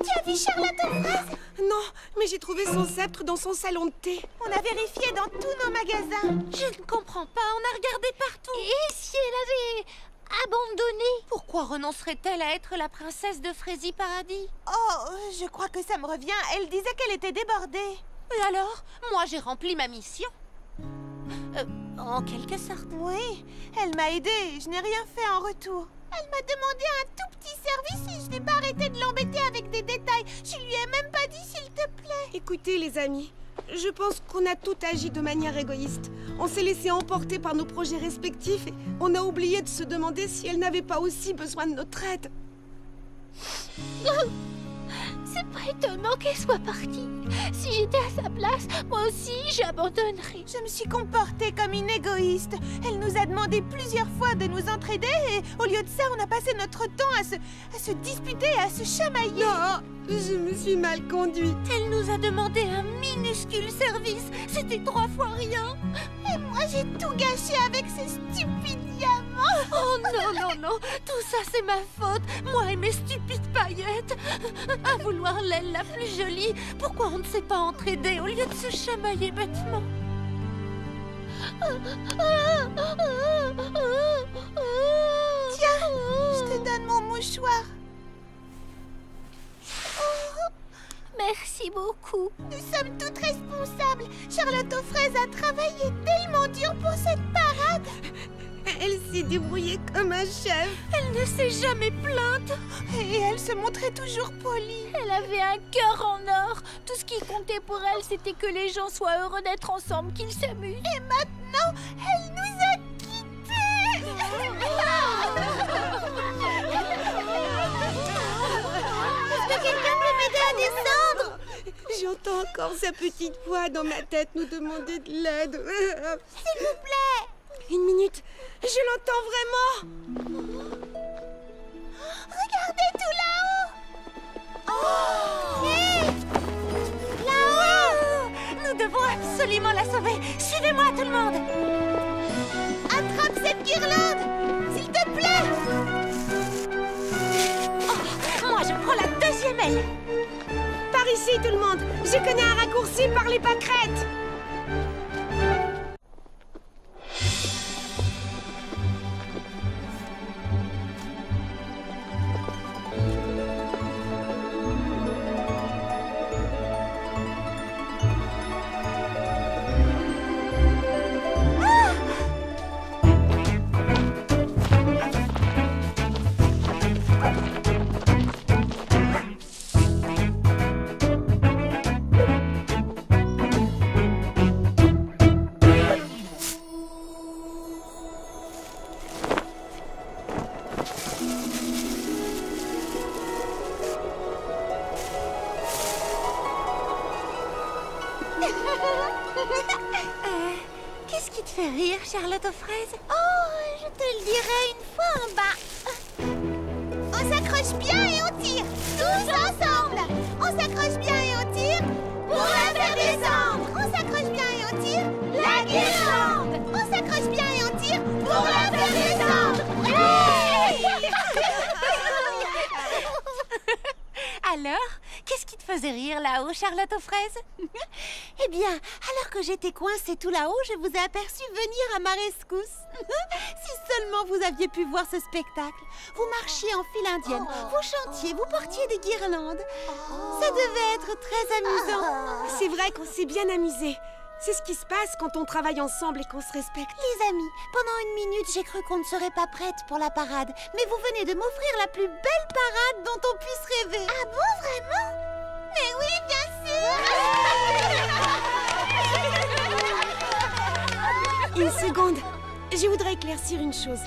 Tu as vu Charlotte aux fraises? Non, mais j'ai trouvé son sceptre dans son salon de thé. On a vérifié dans tous nos magasins. Je ne comprends pas, on a regardé partout. Et si elle avait abandonné? Pourquoi renoncerait-elle à être la princesse de Frésie Paradis? Oh, je crois que ça me revient. Elle disait qu'elle était débordée. Et alors? Moi, j'ai rempli ma mission. En quelque sorte. Oui, elle m'a aidée. Je n'ai rien fait en retour. Elle m'a demandé un tout petit service et je n'ai pas arrêté de l'embêter avec des détails. Je lui ai même pas dit s'il te plaît. Écoutez, les amis, je pense qu'on a tout agi de manière égoïste. On s'est laissé emporter par nos projets respectifs et on a oublié de se demander si elle n'avait pas aussi besoin de notre aide. C'est pas étonnant qu'elle soit partie. Si j'étais à sa place, moi aussi j'abandonnerais. Je me suis comportée comme une égoïste. Elle nous a demandé plusieurs fois de nous entraider et au lieu de ça, on a passé notre temps à se disputer et à se chamailler. Non, je me suis mal conduite. Elle nous a demandé un minuscule service. C'était 3 fois rien. Et moi, j'ai tout gâché avec ces stupides diamants. Oh non, non, non. Tout ça, c'est ma faute. Moi et mes stupides paillettes. À vouloir l'aile la plus jolie. Pourquoi on ne s'est pas entraidé au lieu de se chamailler bêtement? Tiens, je te donne mon mouchoir. Merci beaucoup. Nous sommes toutes responsables. Charlotte aux fraises a travaillé tellement dur pour cette parade. Elle s'est débrouillée comme un chef. Elle ne s'est jamais plainte. Et elle se montrait toujours polie. Elle avait un cœur en or. Tout ce qui comptait pour elle, c'était que les gens soient heureux d'être ensemble, qu'ils s'amusent. Et maintenant, elle nous a quittés. Est-ce que quelqu'un peut m'aider à descendre? J'entends encore sa petite voix dans ma tête nous demander de l'aide. S'il vous plaît. Une minute, je l'entends vraiment. Regardez tout là-haut. Oh! Hé! Là-haut! Nous devons absolument la sauver. Suivez-moi, tout le monde. Attrape cette guirlande, s'il te plaît. Oh, moi, je prends la deuxième aile. Par ici, tout le monde. Je connais un raccourci par les pâquerettes. Qu'est-ce qui te fait rire, Charlotte aux fraises? Oh, je te le dirai une fois en bas. On s'accroche bien et on tire. Tous ensemble. On s'accroche bien et on tire. Pour la faire descendre. On s'accroche bien et on tire. La guirlande. On s'accroche bien et on tire. Pour la faire descendre. Alors, qu'est-ce qui te faisait rire là-haut, Charlotte aux fraises? Eh bien, alors que j'étais coincée tout là-haut, je vous ai aperçu venir à ma rescousse. Si seulement vous aviez pu voir ce spectacle. Vous marchiez en file indienne, vous chantiez, vous portiez des guirlandes. Ça devait être très amusant. C'est vrai qu'on s'est bien amusés. C'est ce qui se passe quand on travaille ensemble et qu'on se respecte. Les amis, pendant une minute, j'ai cru qu'on ne serait pas prête pour la parade. Mais vous venez de m'offrir la plus belle parade dont on puisse rêver. Ah bon, vraiment? Mais oui, bien sûr. Une seconde. Je voudrais éclaircir une chose.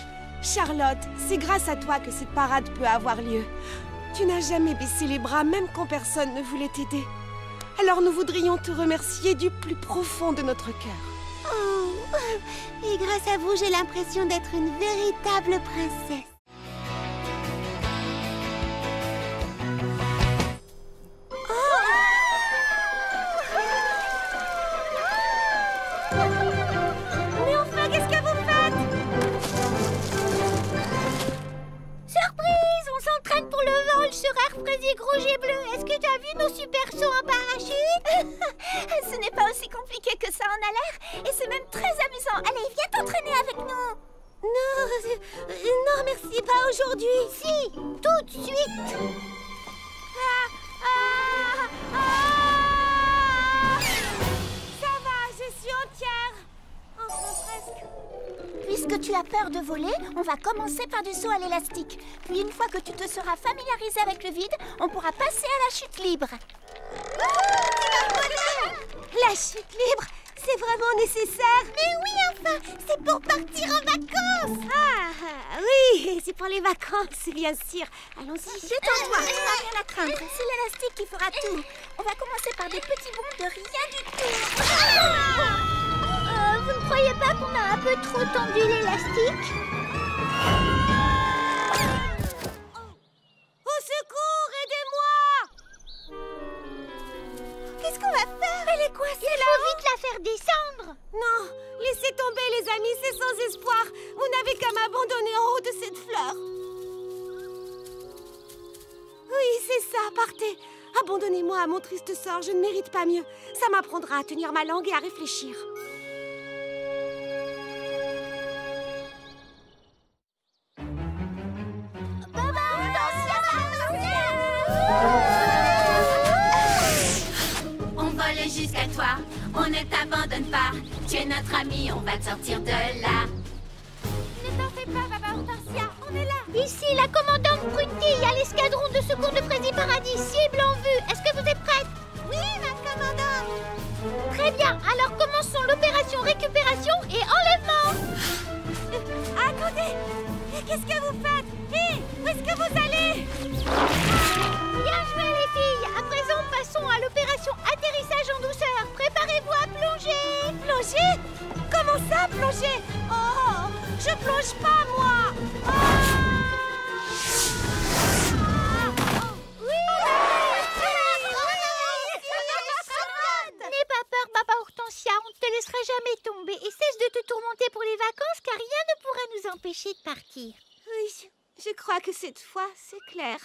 Charlotte, c'est grâce à toi que cette parade peut avoir lieu. Tu n'as jamais baissé les bras, même quand personne ne voulait t'aider. Alors nous voudrions te remercier du plus profond de notre cœur. Oh, et grâce à vous, j'ai l'impression d'être une véritable princesse. Mais enfin, qu'est-ce que vous faites? Surprise! On s'entraîne pour le vol sur Air Frésie Groove. rouge et bleu, est-ce que tu as vu nos super sauts en parachute? Ce n'est pas aussi compliqué que ça en a l'air, et c'est même très amusant. Allez, viens t'entraîner avec nous. Non, merci, pas aujourd'hui. Si, tout de suite. Ça va, je suis entière. Enfin, presque. Puisque tu as peur de voler, on va commencer par du saut à l'élastique. Puis une fois que tu te seras familiarisé avec le vide, on pourra passer à la chute libre. La chute libre, c'est vraiment nécessaire. Mais oui, enfin, c'est pour partir en vacances. Ah, oui, c'est pour les vacances, bien sûr. Allons-y, Détends-toi, tu n'as rien à craindre. C'est l'élastique qui fera tout. On va commencer par des petits bonds de rien du tout. Vous ne croyez pas qu'on a un peu trop tendu l'élastique? Au secours, aidez-moi! Qu'est-ce qu'on va faire? Elle est coincée Il faut vite la faire descendre. Non, laissez tomber les amis, c'est sans espoir. Vous n'avez qu'à m'abandonner en haut de cette fleur. Oui, c'est ça, partez. Abandonnez-moi à mon triste sort, je ne mérite pas mieux. Ça m'apprendra à tenir ma langue et à réfléchir. On vole jusqu'à toi, on ne t'abandonne pas. Tu es notre ami, on va te sortir de là. Ne t'en fais pas, Baba Hortensia, on est là. Ici, la commandante Prunty à l'escadron de secours de Freddy Paradis, cible en vue. Est-ce que vous êtes prête? Oui, ma commandante. Très bien, alors commençons l'opération récupération et enlèvement. Attendez! Qu'est-ce que vous faites? Hé! Où est-ce que vous allez? Bien joué les filles. À présent, passons à l'opération atterrissage en douceur. Préparez-vous à plonger. Plonger? Comment ça, plonger? Oh! Je plonge pas, moi! N'aie pas peur, Baba Hortensia, on ne te laissera jamais tomber. Et cesse de te tourmenter pour les vacances, car rien ne pourra nous empêcher de partir. Oui, je crois que cette fois, c'est clair.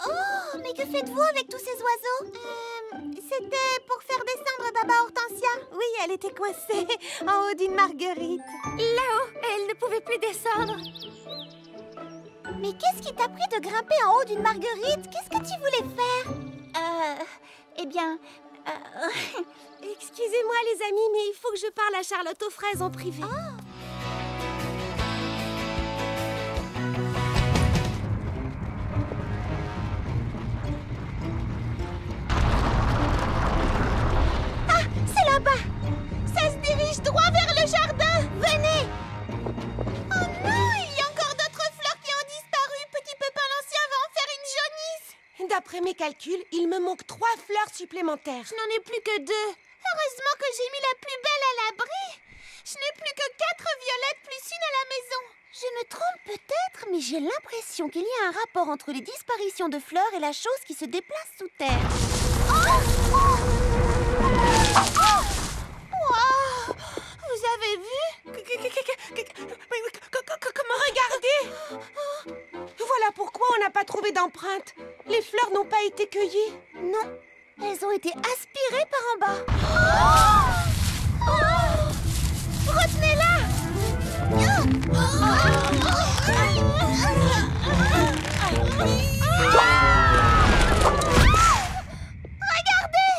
Oh, mais que faites-vous avec tous ces oiseaux? C'était pour faire descendre Baba Hortensia. Oui, elle était coincée en haut d'une marguerite. Là-haut, elle ne pouvait plus descendre. Mais qu'est-ce qui t'a pris de grimper en haut d'une marguerite? Qu'est-ce que tu voulais faire? Eh bien... Excusez-moi, les amis, mais il faut que je parle à Charlotte aux fraises en privé. Ah, c'est là-bas! Ça se dirige droit vers le jardin! Venez! Oh non, il y a encore d'autres fleurs qui ont disparu. Petit Pépin l'Ancien va en faire une jaunisse. D'après mes calculs, il me manque 3 fleurs supplémentaires. Je n'en ai plus que 2. Heureusement que j'ai mis la plus belle à l'abri. Je n'ai plus que 4 violettes plus une à la maison. Je me trompe peut-être, mais j'ai l'impression qu'il y a un rapport entre les disparitions de fleurs et la chose qui se déplace sous terre. Wow! Vous avez vu? Comment regarder? Voilà pourquoi on n'a pas trouvé d'empreinte. Les fleurs n'ont pas été cueillies. Non, elles ont été aspirées par en bas. Retenez-la! Regardez!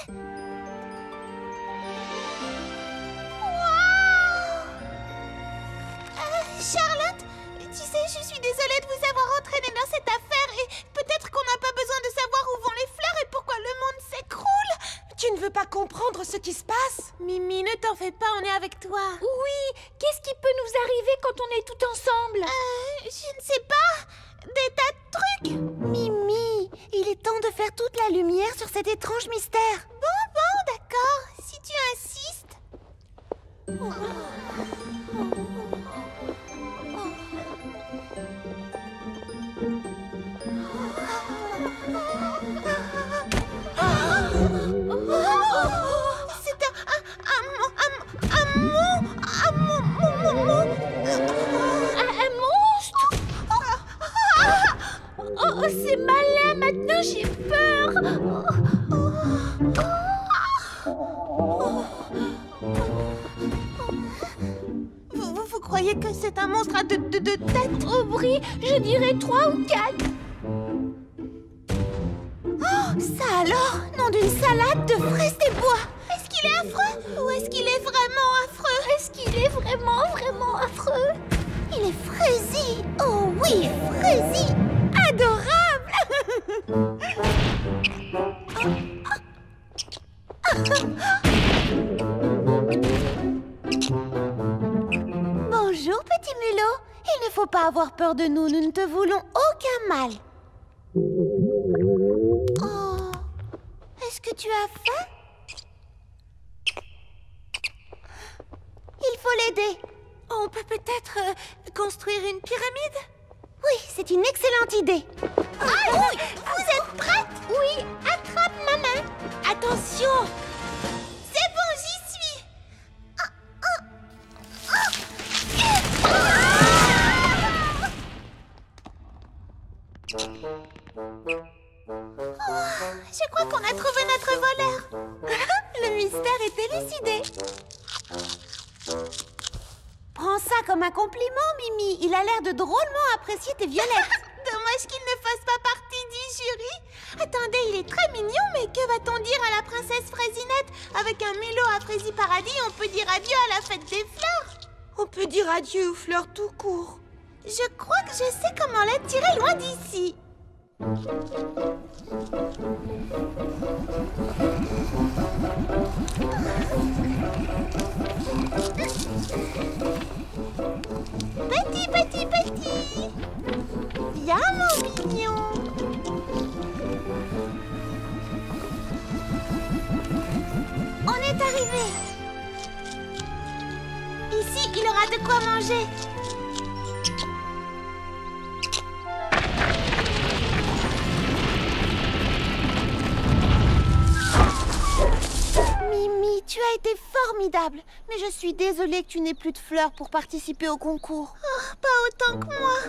Charlotte, tu sais, je suis désolée de vous avoir entraîné dans cette affaire et peut-être qu'on n'a pas besoin de savoir où vont les fleurs et pourquoi le monde s'écroule. Tu ne veux pas comprendre ce qui se passe? Mimi, ne t'en fais pas, on est avec toi. Oui, qu'est-ce qui peut nous arriver quand on est tout ensemble? Je ne sais pas. Des tas de trucs. Mimi, il est temps de faire toute la lumière sur cet étrange mystère. Bon, d'accord, si tu insistes. C'est Un monstre? Oh, c'est malin, maintenant j'ai peur. Vous croyez que c'est un monstre à deux têtes? Aubry, je dirais 3 ou 4. Oh, ça alors? Nom d'une salade de fraises des bois. Est-ce qu'il est affreux? Ou est-ce qu'il est vraiment affreux? Est-ce qu'il est vraiment, vraiment affreux? Il est fraisi. Oh oui, fraisi. Adorable. Bonjour, petit mulot. Il ne faut pas avoir peur de nous. Nous ne te voulons aucun mal. Oh, est-ce que tu as faim? Il faut l'aider. On peut peut-être construire une pyramide? Oui, c'est une excellente idée. Ah oui, vous êtes prête? Oui, attrape ma main. Attention! C'est bon, j'y suis. Je crois qu'on a trouvé notre voleur. Le mystère est élucidé. Prends ça comme un compliment, Mimi. Il a l'air de drôlement apprécier tes violettes. Dommage qu'il ne fasse pas partie du jury. Attendez, il est très mignon, mais que va-t-on dire à la princesse Fraisinette? Avec un mulot à Fraisi Paradis, on peut dire adieu à la fête des fleurs. On peut dire adieu aux fleurs tout court. Je crois que je sais comment l'attirer loin d'ici. Petit. Viens, mon mignon. On est arrivé. Ici, il aura de quoi manger. Mimi, tu as été formidable. Mais je suis désolée que tu n'aies plus de fleurs pour participer au concours. Oh, pas autant que moi.